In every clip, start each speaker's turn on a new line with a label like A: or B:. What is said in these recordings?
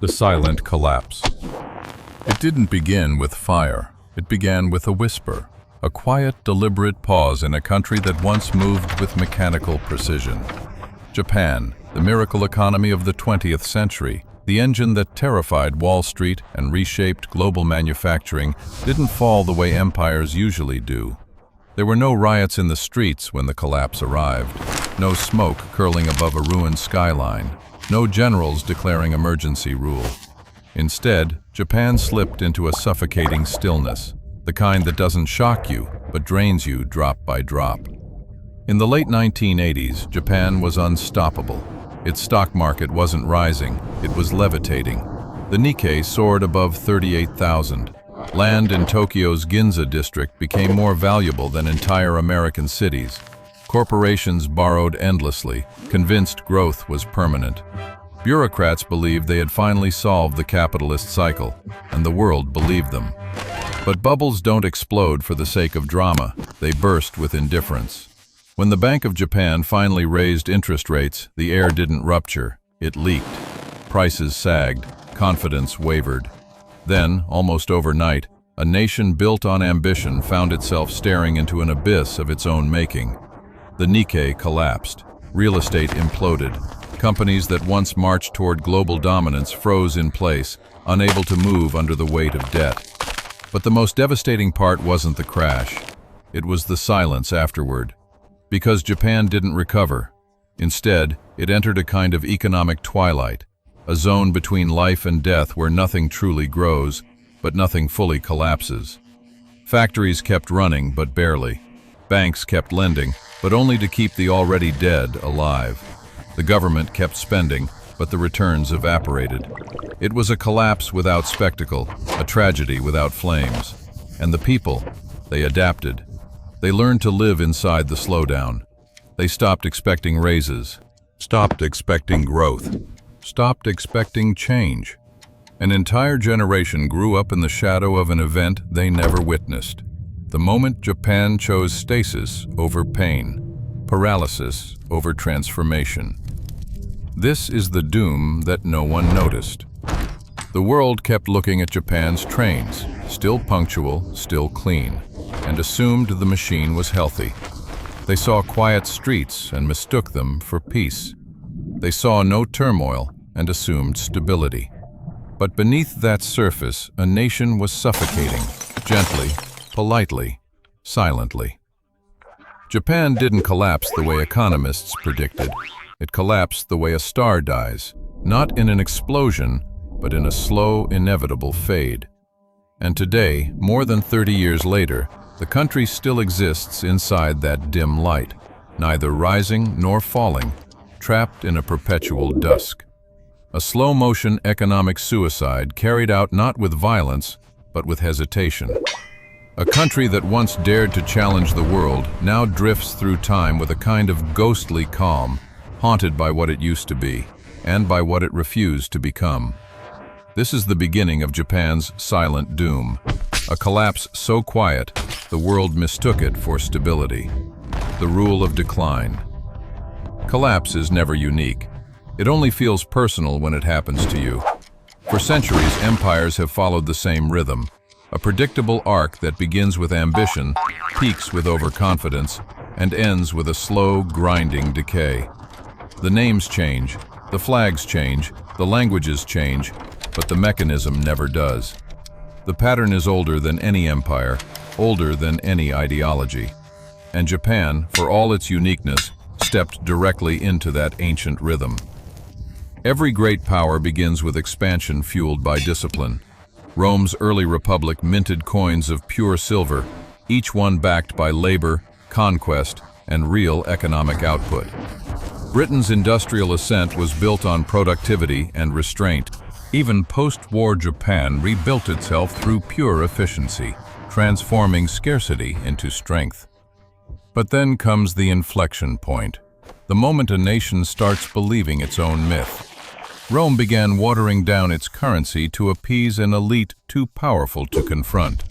A: The silent collapse. It didn't begin with fire. It began with a whisper, a quiet, deliberate pause in a country that once moved with mechanical precision. Japan, the miracle economy of the 20th century, the engine that terrified Wall Street and reshaped global manufacturing, didn't fall the way empires usually do. There were no riots in the streets when the collapse arrived, no smoke curling above a ruined skyline, no generals declaring emergency rule. Instead, Japan slipped into a suffocating stillness, the kind that doesn't shock you, but drains you drop by drop. In the late 1980s, Japan was unstoppable. Its stock market wasn't rising, it was levitating. The Nikkei soared above 38,000. Land in Tokyo's Ginza district became more valuable than entire American cities. Corporations borrowed endlessly, convinced growth was permanent. Bureaucrats believed they had finally solved the capitalist cycle, and the world believed them. But bubbles don't explode for the sake of drama, they burst with indifference. When the Bank of Japan finally raised interest rates, the air didn't rupture, it leaked. Prices sagged, confidence wavered. Then, almost overnight, a nation built on ambition found itself staring into an abyss of its own making. The Nikkei collapsed, real estate imploded, companies that once marched toward global dominance froze in place, unable to move under the weight of debt. But the most devastating part wasn't the crash. It was the silence afterward. Because Japan didn't recover. Instead, it entered a kind of economic twilight, a zone between life and death where nothing truly grows, but nothing fully collapses. Factories kept running, but barely. Banks kept lending, but only to keep the already dead alive. The government kept spending, but the returns evaporated. It was a collapse without spectacle, a tragedy without flames. And the people, they adapted. They learned to live inside the slowdown. They stopped expecting raises, stopped expecting growth, stopped expecting change. An entire generation grew up in the shadow of an event they never witnessed. The moment Japan chose stasis over pain, paralysis over transformation. This is the doom that no one noticed. The world kept looking at Japan's trains, still punctual, still clean, and assumed the machine was healthy. They saw quiet streets and mistook them for peace. They saw no turmoil and assumed stability. But beneath that surface, a nation was suffocating, gently, politely, silently. Japan didn't collapse the way economists predicted. It collapsed the way a star dies, not in an explosion, but in a slow, inevitable fade. And today, more than 30 years later, the country still exists inside that dim light, neither rising nor falling, trapped in a perpetual dusk. A slow-motion economic suicide carried out not with violence, but with hesitation. A country that once dared to challenge the world now drifts through time with a kind of ghostly calm, haunted by what it used to be, and by what it refused to become. This is the beginning of Japan's silent doom, a collapse so quiet, the world mistook it for stability. The rule of decline. Collapse is never unique. It only feels personal when it happens to you. For centuries, empires have followed the same rhythm, a predictable arc that begins with ambition, peaks with overconfidence, and ends with a slow, grinding decay. The names change, the flags change, the languages change, but the mechanism never does. The pattern is older than any empire, older than any ideology. And Japan, for all its uniqueness, stepped directly into that ancient rhythm. Every great power begins with expansion fueled by discipline. Rome's early republic minted coins of pure silver, each one backed by labor, conquest, and real economic output. Britain's industrial ascent was built on productivity and restraint. Even post-war Japan rebuilt itself through pure efficiency, transforming scarcity into strength. But then comes the inflection point, the moment a nation starts believing its own myth. Rome began watering down its currency to appease an elite too powerful to confront.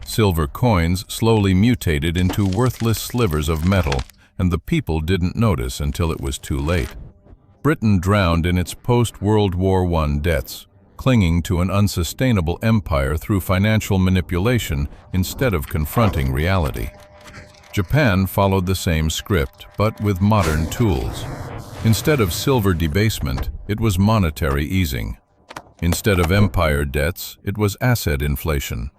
A: Silver coins slowly mutated into worthless slivers of metal, and the people didn't notice until it was too late. Britain drowned in its post-World War I debts. clinging to an unsustainable empire through financial manipulation instead of confronting reality. Japan followed the same script, but with modern tools. Instead of silver debasement, it was monetary easing. Instead of empire debts, it was asset inflation.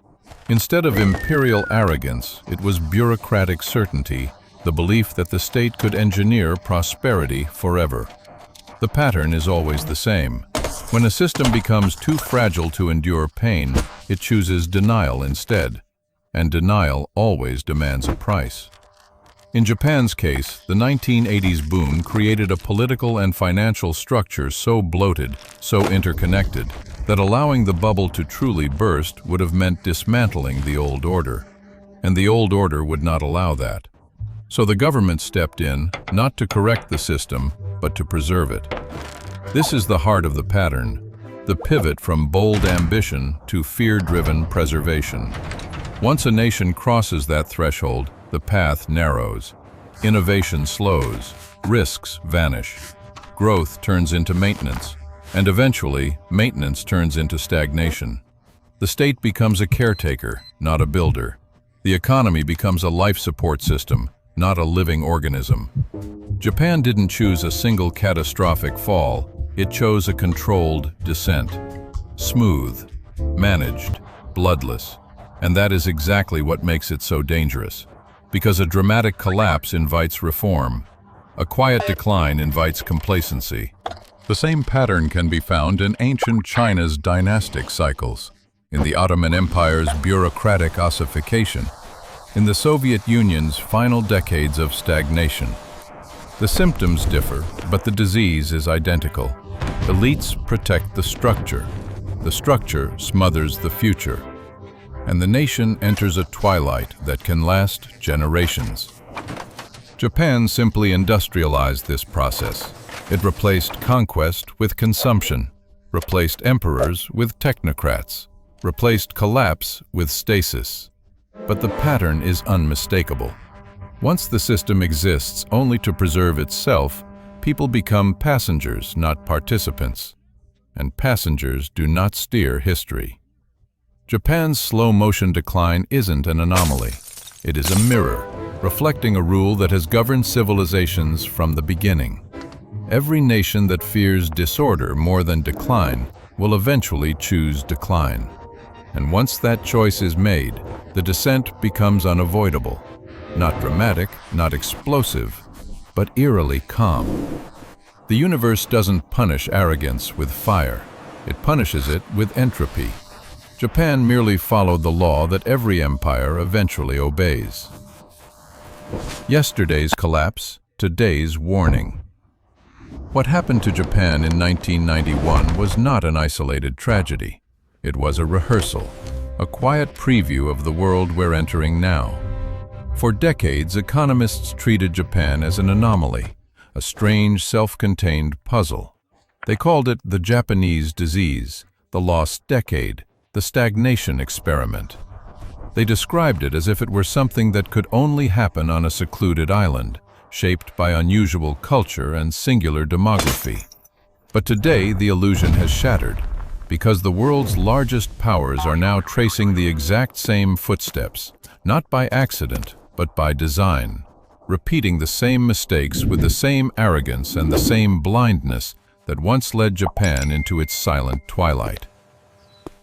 A: Instead of imperial arrogance, it was bureaucratic certainty, the belief that the state could engineer prosperity forever. The pattern is always the same. When a system becomes too fragile to endure pain, it chooses denial instead. And denial always demands a price. In Japan's case, the 1980s boom created a political and financial structure so bloated, so interconnected, that allowing the bubble to truly burst would have meant dismantling the old order. And the old order would not allow that. So the government stepped in, not to correct the system, but to preserve it. This is the heart of the pattern, the pivot from bold ambition to fear-driven preservation. Once a nation crosses that threshold, the path narrows. Innovation slows, risks vanish. Growth turns into maintenance, and eventually, maintenance turns into stagnation. The state becomes a caretaker, not a builder. The economy becomes a life support system, not a living organism. Japan didn't choose a single catastrophic fall, it chose a controlled descent. Smooth, managed, bloodless. And that is exactly what makes it so dangerous. Because a dramatic collapse invites reform. A quiet decline invites complacency. The same pattern can be found in ancient China's dynastic cycles, in the Ottoman Empire's bureaucratic ossification, in the Soviet Union's final decades of stagnation. The symptoms differ, but the disease is identical. Elites protect the structure smothers the future, and the nation enters a twilight that can last generations. Japan simply industrialized this process. It replaced conquest with consumption, replaced emperors with technocrats, replaced collapse with stasis. But the pattern is unmistakable. Once the system exists only to preserve itself, people become passengers, not participants. And passengers do not steer history. Japan's slow-motion decline isn't an anomaly. It is a mirror, reflecting a rule that has governed civilizations from the beginning. Every nation that fears disorder more than decline will eventually choose decline. And once that choice is made, the descent becomes unavoidable. Not dramatic, not explosive, but eerily calm. The universe doesn't punish arrogance with fire. It punishes it with entropy. Japan merely followed the law that every empire eventually obeys. Yesterday's collapse, today's warning. What happened to Japan in 1991 was not an isolated tragedy. It was a rehearsal, a quiet preview of the world we're entering now. For decades, economists treated Japan as an anomaly, a strange, self-contained puzzle. They called it the Japanese disease, the lost decade, the stagnation experiment. They described it as if it were something that could only happen on a secluded island, shaped by unusual culture and singular demography. But today, the illusion has shattered, because the world's largest powers are now tracing the exact same footsteps, not by accident, but by design, repeating the same mistakes with the same arrogance and the same blindness that once led Japan into its silent twilight.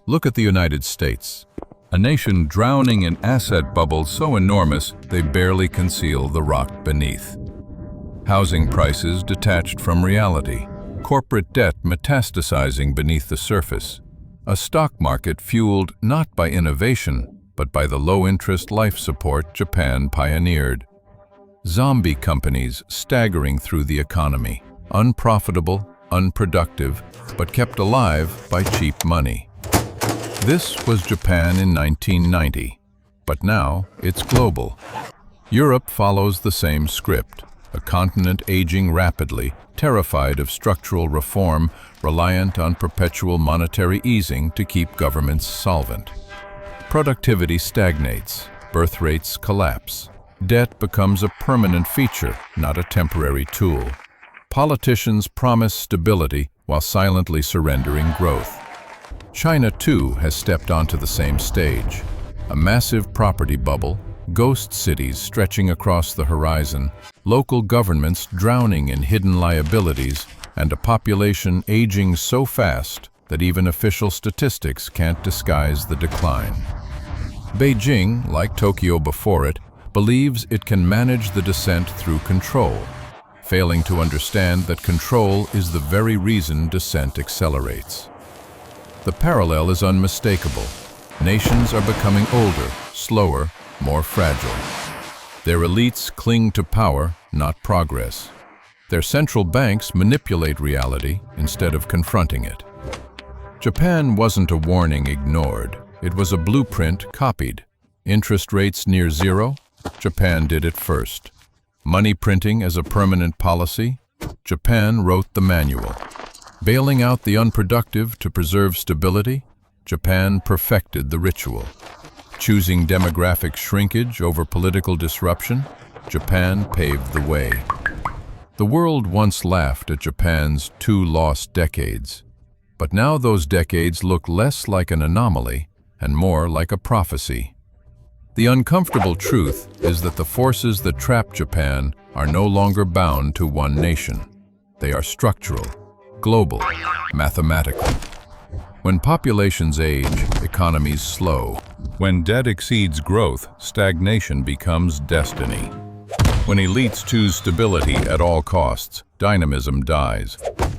A: Look at the United States, a nation drowning in asset bubbles so enormous they barely conceal the rock beneath. Housing prices detached from reality, corporate debt metastasizing beneath the surface, a stock market fueled not by innovation, but by the low-interest life support Japan pioneered. Zombie companies staggering through the economy, unprofitable, unproductive, but kept alive by cheap money. This was Japan in 1990, but now it's global. Europe follows the same script, a continent aging rapidly, terrified of structural reform, reliant on perpetual monetary easing to keep governments solvent. Productivity stagnates, birth rates collapse. Debt becomes a permanent feature, not a temporary tool. Politicians promise stability while silently surrendering growth. China, too, has stepped onto the same stage. A massive property bubble, ghost cities stretching across the horizon, local governments drowning in hidden liabilities, and a population aging so fast that even official statistics can't disguise the decline. Beijing, like Tokyo before it, believes it can manage the descent through control, failing to understand that control is the very reason descent accelerates. The parallel is unmistakable. Nations are becoming older, slower, more fragile. Their elites cling to power, not progress. Their central banks manipulate reality instead of confronting it. Japan wasn't a warning ignored. It was a blueprint copied. Interest rates near zero? Japan did it first. Money printing as a permanent policy? Japan wrote the manual. Bailing out the unproductive to preserve stability? Japan perfected the ritual. Choosing demographic shrinkage over political disruption? Japan paved the way. The world once laughed at Japan's 2 lost decades. But now those decades look less like an anomaly and more like a prophecy. The uncomfortable truth is that the forces that trap Japan are no longer bound to one nation. They are structural, global, mathematical. When populations age, economies slow. When debt exceeds growth, stagnation becomes destiny. When elites choose stability at all costs, dynamism dies.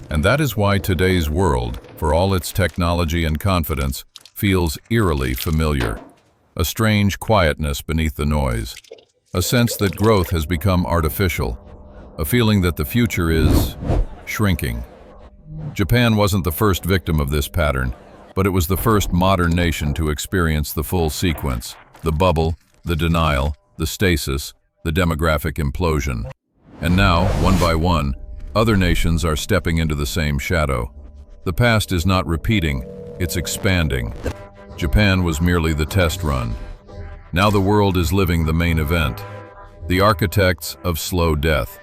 A: And that is why today's world, for all its technology and confidence, feels eerily familiar. A strange quietness beneath the noise. A sense that growth has become artificial. A feeling that the future is shrinking. Japan wasn't the first victim of this pattern, but it was the first modern nation to experience the full sequence. The bubble, the denial, the stasis, the demographic implosion. And now, one by one, other nations are stepping into the same shadow. The past is not repeating, it's expanding. Japan was merely the test run. Now the world is living the main event. The architects of slow death.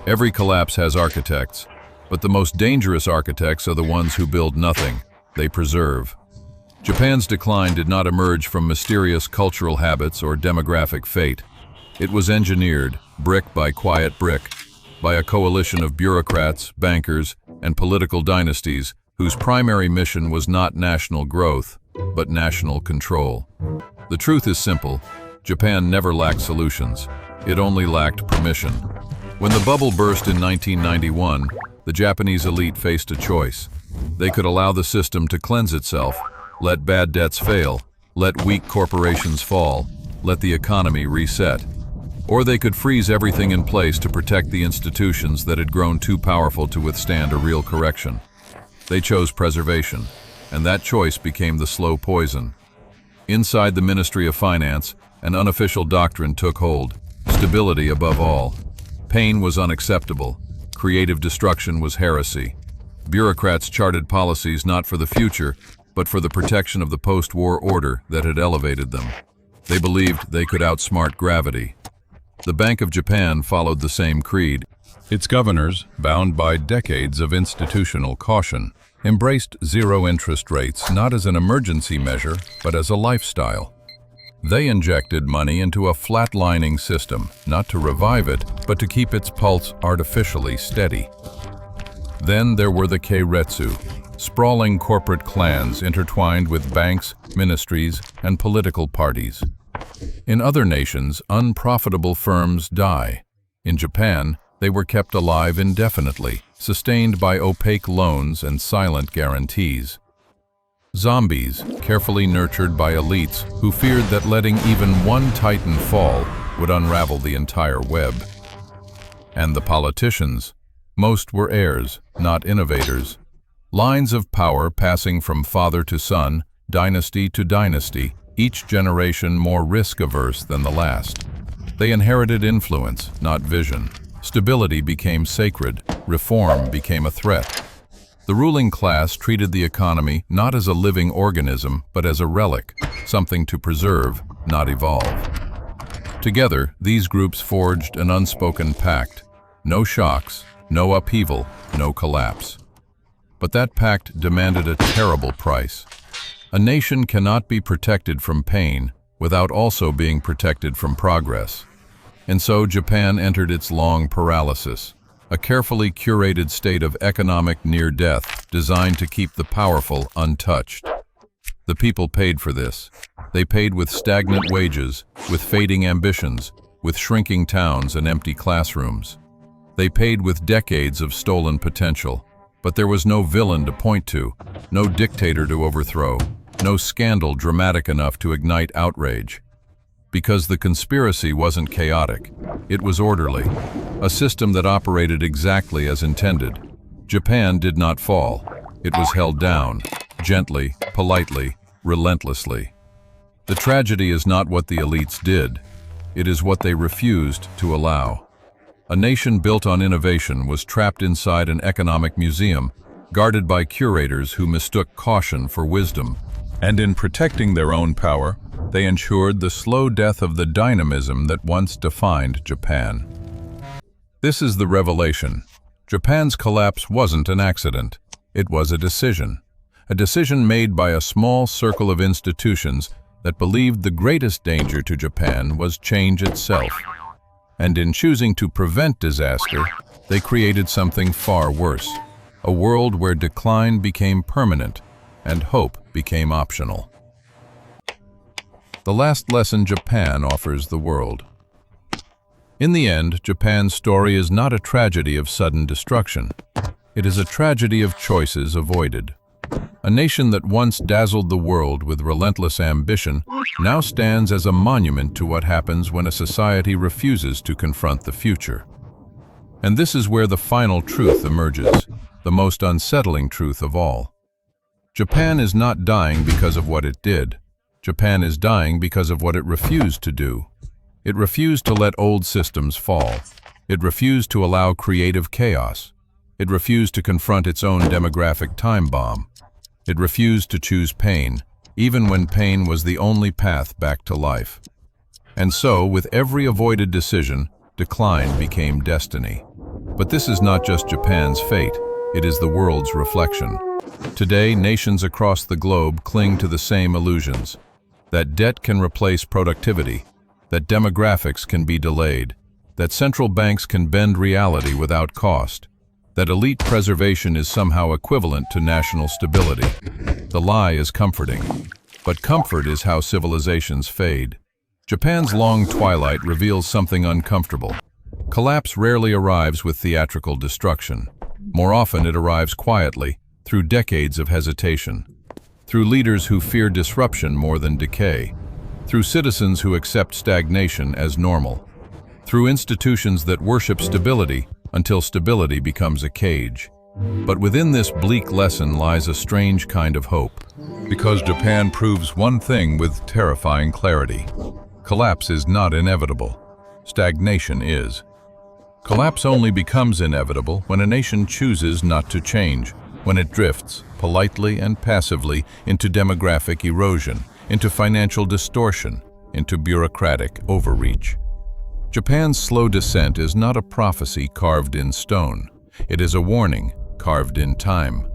A: Every collapse has architects, but the most dangerous architects are the ones who build nothing. They preserve. Japan's decline did not emerge from mysterious cultural habits or demographic fate. It was engineered, brick by quiet brick, by a coalition of bureaucrats, bankers, and political dynasties whose primary mission was not national growth, but national control. The truth is simple. Japan never lacked solutions. It only lacked permission. When the bubble burst in 1991, the Japanese elite faced a choice. They could allow the system to cleanse itself, let bad debts fail, let weak corporations fall, let the economy reset. Or they could freeze everything in place to protect the institutions that had grown too powerful to withstand a real correction. They chose preservation, and that choice became the slow poison. Inside the Ministry of Finance, an unofficial doctrine took hold: stability above all. Pain was unacceptable. Creative destruction was heresy. Bureaucrats charted policies not for the future, but for the protection of the post-war order that had elevated them. They believed they could outsmart gravity. The Bank of Japan followed the same creed. Its governors, bound by decades of institutional caution, embraced zero interest rates not as an emergency measure, but as a lifestyle. They injected money into a flatlining system, not to revive it, but to keep its pulse artificially steady. Then there were the keiretsu, sprawling corporate clans intertwined with banks, ministries, and political parties. In other nations, unprofitable firms die. In Japan, they were kept alive indefinitely, sustained by opaque loans and silent guarantees. Zombies, carefully nurtured by elites who feared that letting even one titan fall would unravel the entire web. And the politicians, most were heirs, not innovators. Lines of power passing from father to son, dynasty to dynasty, each generation more risk-averse than the last. They inherited influence, not vision. Stability became sacred, reform became a threat. The ruling class treated the economy not as a living organism, but as a relic, something to preserve, not evolve. Together, these groups forged an unspoken pact: no shocks, no upheaval, no collapse. But that pact demanded a terrible price. A nation cannot be protected from pain without also being protected from progress. And so Japan entered its long paralysis, a carefully curated state of economic near-death designed to keep the powerful untouched. The people paid for this. They paid with stagnant wages, with fading ambitions, with shrinking towns and empty classrooms. They paid with decades of stolen potential, but there was no villain to point to, no dictator to overthrow, no scandal dramatic enough to ignite outrage. Because the conspiracy wasn't chaotic, it was orderly, a system that operated exactly as intended. Japan did not fall. It was held down, gently, politely, relentlessly. The tragedy is not what the elites did, it is what they refused to allow. A nation built on innovation was trapped inside an economic museum, guarded by curators who mistook caution for wisdom. And in protecting their own power, they ensured the slow death of the dynamism that once defined Japan. This is the revelation. Japan's collapse wasn't an accident. It was a decision made by a small circle of institutions that believed the greatest danger to Japan was change itself. And in choosing to prevent disaster, they created something far worse, a world where decline became permanent and hope became optional. The last lesson Japan offers the world. In the end, Japan's story is not a tragedy of sudden destruction. It is a tragedy of choices avoided. A nation that once dazzled the world with relentless ambition now stands as a monument to what happens when a society refuses to confront the future. And this is where the final truth emerges, the most unsettling truth of all. Japan is not dying because of what it did. Japan is dying because of what it refused to do. It refused to let old systems fall. It refused to allow creative chaos. It refused to confront its own demographic time bomb. It refused to choose pain, even when pain was the only path back to life. And so, with every avoided decision, decline became destiny. But this is not just Japan's fate, it is the world's reflection. Today, nations across the globe cling to the same illusions. That debt can replace productivity, that demographics can be delayed, that central banks can bend reality without cost, that elite preservation is somehow equivalent to national stability. The lie is comforting, but comfort is how civilizations fade. Japan's long twilight reveals something uncomfortable. Collapse rarely arrives with theatrical destruction. More often it arrives quietly, through decades of hesitation, through leaders who fear disruption more than decay, through citizens who accept stagnation as normal, through institutions that worship stability until stability becomes a cage. But within this bleak lesson lies a strange kind of hope, because Japan proves one thing with terrifying clarity. Collapse is not inevitable. Stagnation is. Collapse only becomes inevitable when a nation chooses not to change, when it drifts, politely and passively, into demographic erosion, into financial distortion, into bureaucratic overreach. Japan's slow descent is not a prophecy carved in stone. It is a warning carved in time.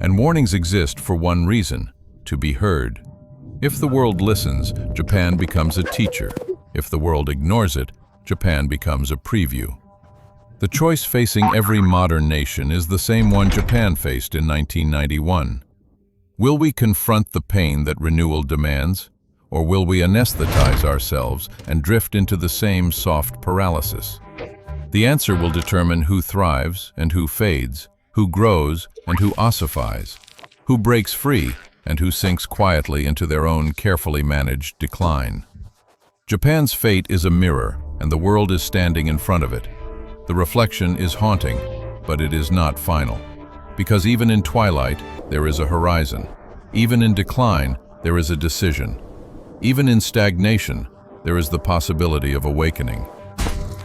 A: And warnings exist for one reason: to be heard. If the world listens, Japan becomes a teacher. If the world ignores it, Japan becomes a preview. The choice facing every modern nation is the same one Japan faced in 1991. Will we confront the pain that renewal demands, or will we anesthetize ourselves and drift into the same soft paralysis? The answer will determine who thrives and who fades, who grows and who ossifies, who breaks free and who sinks quietly into their own carefully managed decline. Japan's fate is a mirror, and the world is standing in front of it. The reflection is haunting, but it is not final. Because even in twilight, there is a horizon. Even in decline, there is a decision. Even in stagnation, there is the possibility of awakening.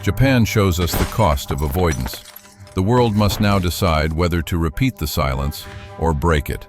A: Japan shows us the cost of avoidance. The world must now decide whether to repeat the silence or break it.